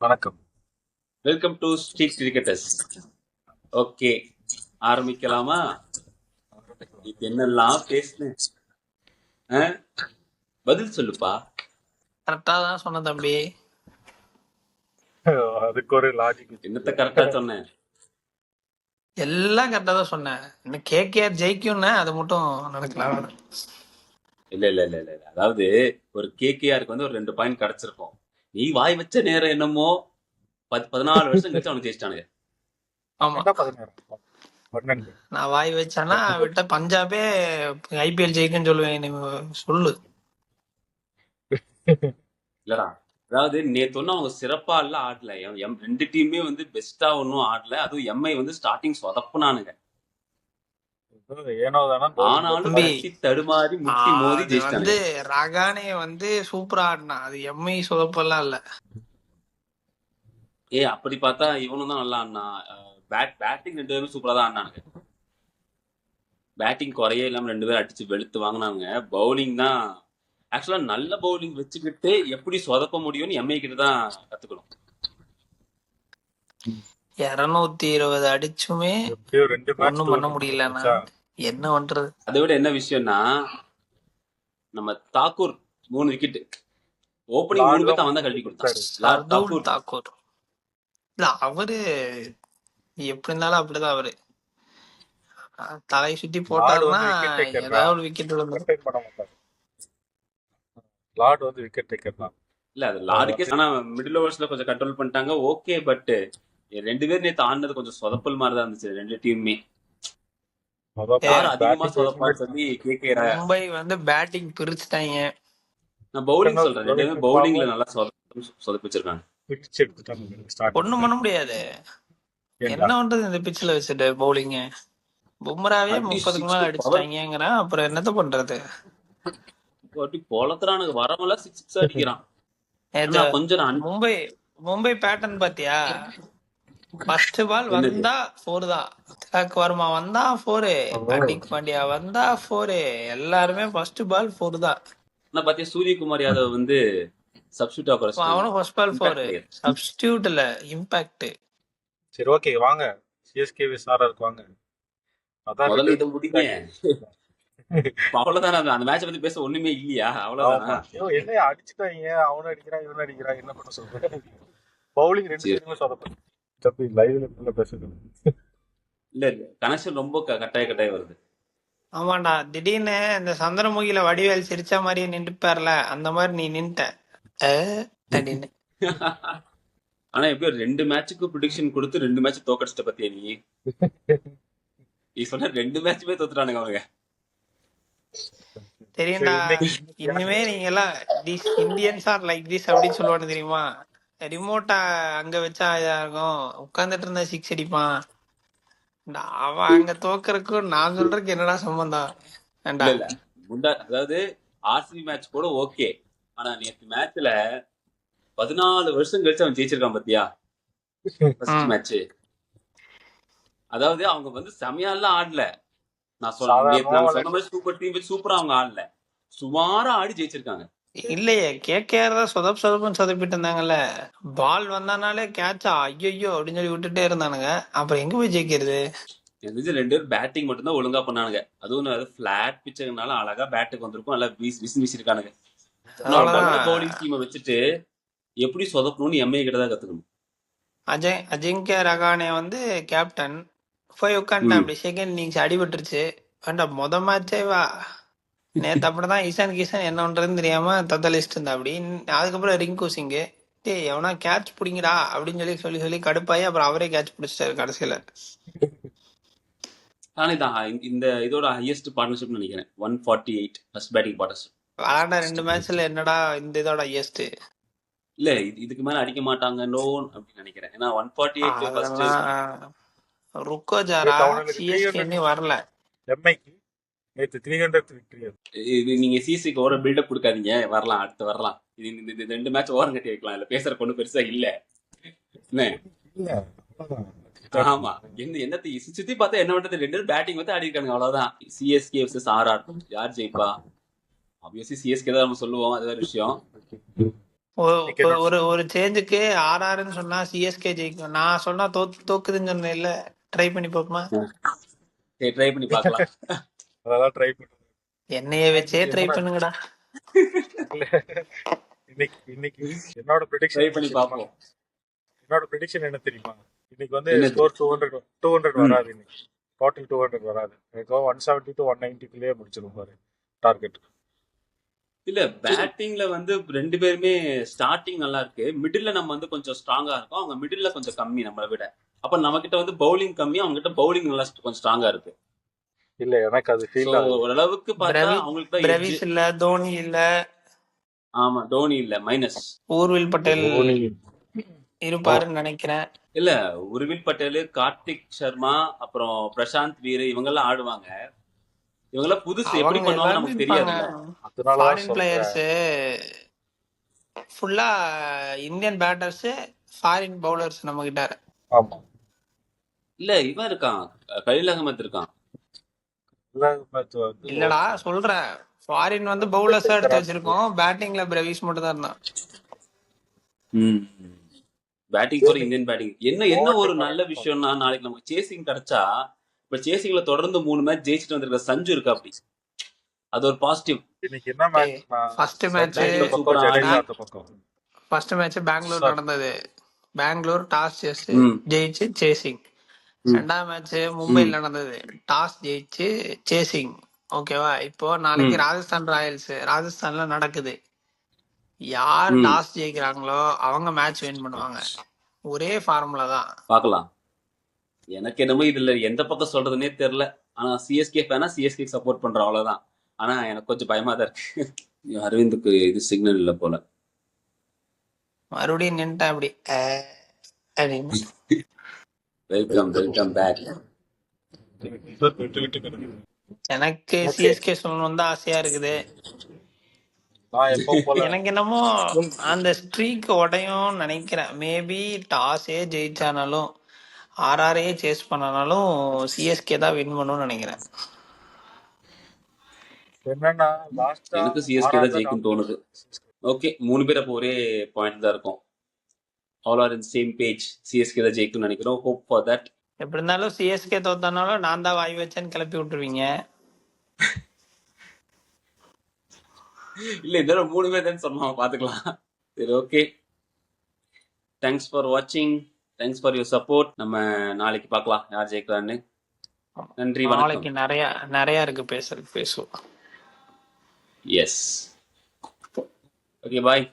வணக்கம். Welcome to street cricketers. Okay, ஆரம்பிக்கலாமா? இது என்னெல்லாம் பேசுனேன். பதில் சொல்லுப்பா. கரெக்டா தான் சொன்ன தம்பி. அதுக்கு ஒரு லாஜிக் என்னத்த கரெக்டா சொன்னேன்? எல்லாம் கரெக்டா தான் சொன்னேன். இன்னும் கேகேஆர் ஜெயிக்கும்னு அது மட்டும் நடக்கலாம். இல்ல இல்ல இல்ல இல்ல இல்ல. அதாவது ஒரு கேகேஆருக்கு வந்து ஒரு 2 பாயிண்ட் கிடைச்சிருக்கும். நீ வாய் வச்ச நேரம் என்னமோ 14 வருஷம் கழிச்சு அவனுக்கு ஜெயிச்சிட்டானுங்க. ஆமா, 12. நான் வாய் வச்சானா விட்ட பஞ்சாபே ஐபிஎல் ஜெயிக்கும்னு சொல்லுவேன். நீ சொல்லு. இல்லடா, அதாவது நேத்து ஒன்னும் அவங்க சிறப்பா இல்ல ஆடல. ரெண்டு டீமே வந்து பெஸ்டா ஒன்னும் ஆடல. அதுவும் எம்ஐ வந்து ஸ்டார்டிங் சொதப்புனானுங்க. ஏனோ தானோ ஆனாலும் தம்பி, தட்டி தடுமாறி முட்டி மோதி அது வந்து ஜெயிச்சிட்டானுங்க. ரகானே வந்து சூப்பரா ஆடினா, அது எம்ஐ சொதப்பெல்லாம் இல்ல. அப்படி பார்த்தா இவனும் தான் நல்லா ஆடினான். பேட்டிங் 2 பேரும் சூப்பரா தான் ஆடினானுங்க. பேட்டிங் குறையே இல்லாம 2 பேரும் அடிச்சு வெளுத்து வாங்கினாங்க. பவுலிங் தான் ஆக்சுவலா நல்ல பவுலிங் வச்சுக்கிட்டு எப்படி சொதப்ப முடியும்னு எம்ஐ கிட்ட தான் கத்துக்கணும். 220 அடிச்சுமே எப்படியோ 2 மேட்ச் ஒண்ணும் பண்ண முடியலன்னா என்ன பண்றது? அதை விட என்ன விஷயம்னா, நம்ம தாக்கூர் 3 விக்கெட் ஓப்பனிங் 3 பேர்த்த அவன் தான் கழட்டி கொடுத்தான். ஷர்துல் தாக்கூர் இல்ல, அவரு எப்படி இருந்தாலும் அப்படிதான். அவரு தலை சுத்தி போட்டாருன்னா ஏதாவது ஒரு விக்கெட் விழுந்துரும். லார்ட் வந்து விக்கெட் டேக்கர் தான். இல்ல அது லார்டுக்கே, ஆனா மிடில் ஓவர்ஸ்ல கொஞ்சம் கண்ட்ரோல் பண்ணிட்டாங்க. ஓகே, பட் 2 பேர் நேத்து ஆடினது கொஞ்சம் சொதப்பல் மாதிரி தான் இருந்துச்சு 2 டீமுமே. யார் அதிகமா சொதப்பான்னு சொல்லி கேட்கிற. மும்பை வந்து பேட்டிங் பிரிச்சுட்டாங்க. நான் பவுலிங் சொல்றேன். 2 பேரும் பவுலிங்ல நல்லா சொதப்பிச்சிருக்காங்க. ஒண்ணும் பண்ண முடியாது. என்ன பண்றது இந்த பிச்சில் வச்சுட்டு பவுலிங்க? பும்ராவே 30க்கு மேல அடிச்சுட்டாங்கிறான். அப்புறம் என்னத்த பண்றது? பொலத்துறானுங்க, வரவெல்லாம் 6 அடிக்கிறான். கொஞ்சம் மும்பை பேட்டர்ன் பாத்தியா? ஃபர்ஸ்ட் பால் வந்தா 4 தான். திலக் வர்மா வந்தா 4, ஹர்திக் பாண்டியா வந்தா 4, எல்லாருமே ஃபர்ஸ்ட் பால் 4 தான். நான் பாத்தியா சூரியகுமார் யாதவ் வந்து சப்ஸ்டிட்யூட் ஆஃபர். அவனும் ஃபர்ஸ்ட் பால் 4. சப்ஸ்டிட்யூட் இல்ல, இம்பாக்ட். சரி, ஓகே, வாங்க சிஎஸ்கே விசாரருக்கு வாங்க. முதல்ல இதை முடிங்க. அவ்வளவுதான். அந்த மேட்சை பத்தி பேச ஒண்ணுமே இல்லையா? அவ்வளவுதான். என்ன அடிச்சுட்டாங்க, அவனும் அடிக்கிறான் இவனும் அடிக்கிறான், என்ன பண்ண சொல்றேன். பவுலிங் 2 பேருமே சொதப்பல். தப்பி லைவ்ல பேசுறது இல்ல இல்ல, கனெக்ஷன் ரொம்ப கட்டாய வருது. ஆமாண்டா, திடீர்னு இந்த சந்திரமுகில வடிவேல் சிரிச்ச மாதிரியே நின்றுப்பார்ல, அந்த மாதிரி நீ நின்ட்ட அப்படின்னு. ஆனா எப்படியோ 2 மேட்சுக்கு ப்ரிடிக்ஷன் கொடுத்து 2 மேட்ச் தோக்கடிச்சிட்ட பத்தியா நீ சொன்ன 2 மேட்சுமே தோத்துட்டானுங்க அவனுங்க. தெரியும்டா, இனிமே நீங்க எல்லாம் இந்தியன்ஸ் ஆர் லைக் திஸ் அப்படின்னு சொல்லுவானு தெரியுமா? ரிமோட்டா அங்க வச்சா இதா இருக்கும், உட்கார்ந்துட்டு இருந்தா 6 அடிப்பான். அவன் அங்க தோக்கறதுக்கும் நான் சொல்றதுக்கு என்னடா சம்பந்தம்? இல்ல அதாவது ஆர்சிபி மேட்ச் கூட ஓகே, ஆனா நேற்று மேட்ச்ல 14 வருஷம் கழிச்சு அவன் ஜெயிச்சிருக்கான் பாத்தியா ஃபர்ஸ்ட் மேட்ச். அதாவது அவங்க வந்து செமையாலாம் ஆடல. நான் சொல்றேன் சூப்பர் டீம் சூப்பரா அவங்க ஆடல, சுமாரா ஆடி ஜெயிச்சிருக்காங்க. இல்லையே, கேகேஆர் தான் சொதப்புன்னு சொதப்பிட்டு இருந்தாங்கல்ல. பால் வந்தானாலே கேட்சா ஐயோ அப்படின்னு சொல்லி விட்டுட்டே இருந்தானுங்க. அப்புறம் எங்க போய் ஜெயிக்கிறது? எனக்கு 2 பேரும் பேட்டிங் மட்டும் தான் ஒழுங்கா பண்ணானுங்க. அதுவும் பிளாட் பிச்சர்னால அழகா பேட்டுக்கு வந்திருக்கும், நல்லா வீசிருக்கானுங்க. பவுலிங் டீமை வச்சுட்டு எப்படி சொதப்பணும்னு எம்ஏ கிட்ட தான் கத்துக்கணும். அஜிங்கிய ரகானே வந்து கேப்டன் போய் உட்காந்துட்டான். அப்படி செகண்ட் இன்னிங்ஸ் அடிபட்டுருச்சு. வேண்டாம், மேட்சே வா. நேற்று அப்படிதான் ஈசான் கிஷன் என்ன பண்றதுன்னு தெரியாம தத்தலிஸ்ட் இருந்தா. அப்படி அதுக்கப்புறம் ரிங்கு சிங்கு எவனா கேட்ச் பிடிங்கடா அப்படின்னு சொல்லி கடுப்பாயி அப்புறம் அவரே கேட்ச் பிடிச்சிட்டாரு கடைசியில. ஆனா இந்த இதோட ஹையஸ்ட் பார்ட்னர்ஷிப் நினைக்கிறேன் 148 ஃபர்ஸ்ட் பேட்டிங் பார்ட்னர்ஷிப். விளையாண்ட 2 மேட்ச்ல என்னடா இந்த இதோட ஹையஸ்ட்? இல்ல இதுக்கு மேல அடிக்க மாட்டாங்க அப்படின்னு நினைக்கிறேன். ஏன்னா 148 ஃபர்ஸ்ட் ருக்கோ ஜாரா சிஎஸ்கே வரல. எம்ஐக்கு நேத்து 300 விக்டரி. இது நீங்க சிசிக்கு ஓவர் பில்டப் கொடுக்காதீங்க, வரலாம் அடுத்து வரலாம். இது 2 மேட்ச் ஓரம் கட்டி வைக்கலாம். இல்ல பேசுற பொண்ணு பெருசா இல்ல. ஆமா, என்னத்தை சுத்தி பார்த்தா என்ன பண்றது, 2 பேரும் பேட்டிங் வந்து ஆடி இருக்காங்க, அவ்வளவுதான். சிஎஸ்கே வர்சஸ் ஆர்ஆர் யார் ஜெயிப்பா? ஆப்வியஸ்லி சிஎஸ்கே தான் நம்ம சொல்லுவோம், அது வேற விஷயம். இன்னைக்கு என்ன ஒரு ஒரு சேஞ்சுக்கு ஆர்ஆர்னு சொன்னா சிஎஸ்கே ஜெயிக்கும். நான் சொன்னா தோக்குதுன்னு சொன்னேன் இல்ல. ட்ரை பண்ணி பார்ப்போமா? சரி ட்ரை பண்ணி பார்க்கலாம். அதெல்லாம் ட்ரை பண்ணுங்க. என்னைய வச்சே ட்ரை பண்ணுங்கடா. இல்ல இன்னைக்கு இன்னைக்கு என்னோட ட்ரை ப்ரெடிக்ஷன் பண்ணி தெரியுமா? பார்ப்போம். என்னோட ப்ரெடிக்ஷன் என்ன தெரியுமா? இன்னைக்கு வந்து என்னது? ஸ்கோர் 200 வராது. இன்னைக்கு டோட்டல் 200 வராது. எனக்கு 170 to 190 முடிச்சிடும் பாரு டார்கெட். இல்ல பேட்டிங்ல வந்து ரெண்டு பேருமே ஸ்டார்டிங் நல்லா இருக்கு. மிடில்ல நம்ம வந்து கொஞ்சம் ஸ்ட்ராங்கா இருக்கும். அவங்க மிடில்ல கொஞ்சம் கம்மி நம்மளை விட. அப்ப நம்ம கிட்ட வந்து பவுலிங் கம்மி, அவங்க கிட்ட பவுலிங் நல்லா கொஞ்சம் ஸ்ட்ராங்கா இருக்கு. இல்ல எனக்கு அது So, ஃபீல் ஆகுது. ஓரளவுக்கு பார்த்தா அவங்களுக்கு தான் edge. பிரவிஸ் இல்ல, தோனி இல்ல, ஆமா தோனி இல்ல மைனஸ். ஊர்வில் பட்டேல் தோனி இருப்பாருன்னு நினைக்கிறேன். இல்ல உருவில் பட்டேல், கார்த்திக் சர்மா, அப்புறம் பிரசாந்த் வீர் இவங்க எல்லாம் ஆடுவாங்க. இவங்க எல்லாம் புதுசு எப்படி அவங்க பண்ணுவாங்க எல்லாரும் நமக்கு இருப்பாங்க. தெரியாதுல்ல. அதனாலதான் ஃபாரின் சொல்றேன். பிளேயர்ஸ் ஃபுல்லா இந்தியன் பேட்டர்ஸ், ஃபாரின் பவுலர்ஸ் நம்ம கிட்ட. ஆமா இல்ல இவன் இருக்கான், கலீல் அகமத் இருக்கான். வந்து இல்லடா சொல்றேன், ஃபாரின் வந்து பவுலர்ஸ் எடுத்து வச்சிருக்கோம். பேட்டிங்ல பிரவிஸ் மட்டும் தான் இருந்தான். பேட்டிங் போற இந்தியன் பேட்டிங் என்ன ஒரு நல்ல விஷயம்னா, நாளைக்கு நமக்கு சேசிங் கிடைச்சா, இப்ப சேசிங்ல தொடர்ந்து 3 மேட்ச் ஜெயிச்சுட்டு வந்திருக்க சஞ்சு இருக்கா அப்படி, அது ஒரு பாசிட்டிவ். இன்னைக்கு என்ன மேட்ச்னா ஃபர்ஸ்ட் மேட்ச் இந்த பக்கம் ஜடேஜா அந்த பக்கம். ஃபர்ஸ்ட் மேட்ச் பெங்களூர் நடந்தது. பெங்களூர் டாஸ் ம். ஜெயிச்சு சேசிங். ரெண்டாவது மேட்ச் மும்பைல நடந்தது. டாஸ் ஜெயிச்சு சேசிங். ஓகேவா? இப்போ நாளைக்கு ராஜஸ்தான் ராயல்ஸ் ராஜஸ்தான்ல நடக்குது. யார் டாஸ் ஜெயிக்கிறாங்களோ அவங்க மேட்ச் வின் பண்ணுவாங்க. ஒரே ஃபார்முலா தான். பார்க்கலாம். எனக்கு என்னமோ இதுல எந்த பக்கம் சொல்றதுன்னே தெரியல. ஆனா சிஎஸ்கே ஃபேனா சிஎஸ்கே சப்போர்ட் பண்றோம் அவ்வளவுதான். ஆனா எனக்கு கொஞ்சம் பயமா தான் இருக்கு. அரவிந்துக்கு இது சிக்னல் இல்ல போல. மறுபடியும் நின்ட்டா அப்படி அப்படின்னு. Welcome back. எனக்கு சிஎஸ்கே சொல்லணும் தான் ஆசையா இருக்குது. நான் எப்பவும் போல எனக்கு என்னமோ அந்த ஸ்ட்ரீக் உடையும் நினைக்கிறேன். மேபி டாஸே ஜெயிச்சானாலும் ஆர்ஆரே சேஸ் பண்ணனாலும் சிஎஸ்கே தான் வின் பண்ணணும்னு நினைக்கிறேன். என்னன்னா லாஸ்டா எனக்கு சிஎஸ்கே தான் ஜெயிக்கும் தோணுது. ஓகே 3 பேர் அப்போ ஒரே பாயிண்ட் தான் இருக்கும். All are in same page. CSK தான் ஜெயிக்கும்னு நினைக்கிறோம். Hope for that. எப்படி இருந்தாலும் சிஎஸ்கே தோத்தானாலும் நான் தான் வாய் வச்சேன்னு கிளப்பி விட்டுருவீங்க. இல்ல இந்த 3 பேர் தான் சொன்னோம், பாத்துக்கலாம். சரி ஓகே, தேங்க்ஸ் ஃபார் வாட்சிங், தேங்க்ஸ் ஃபார் யுவர் சப்போர்ட். நம்ம நாளைக்கு பார்க்கலாம் யார் ஜெயிக்கிறான்னு. நன்றி, வணக்கம். நாளைக்கு நிறைய இருக்கு பேசுவோம். எஸ் ஓகே, பாய்.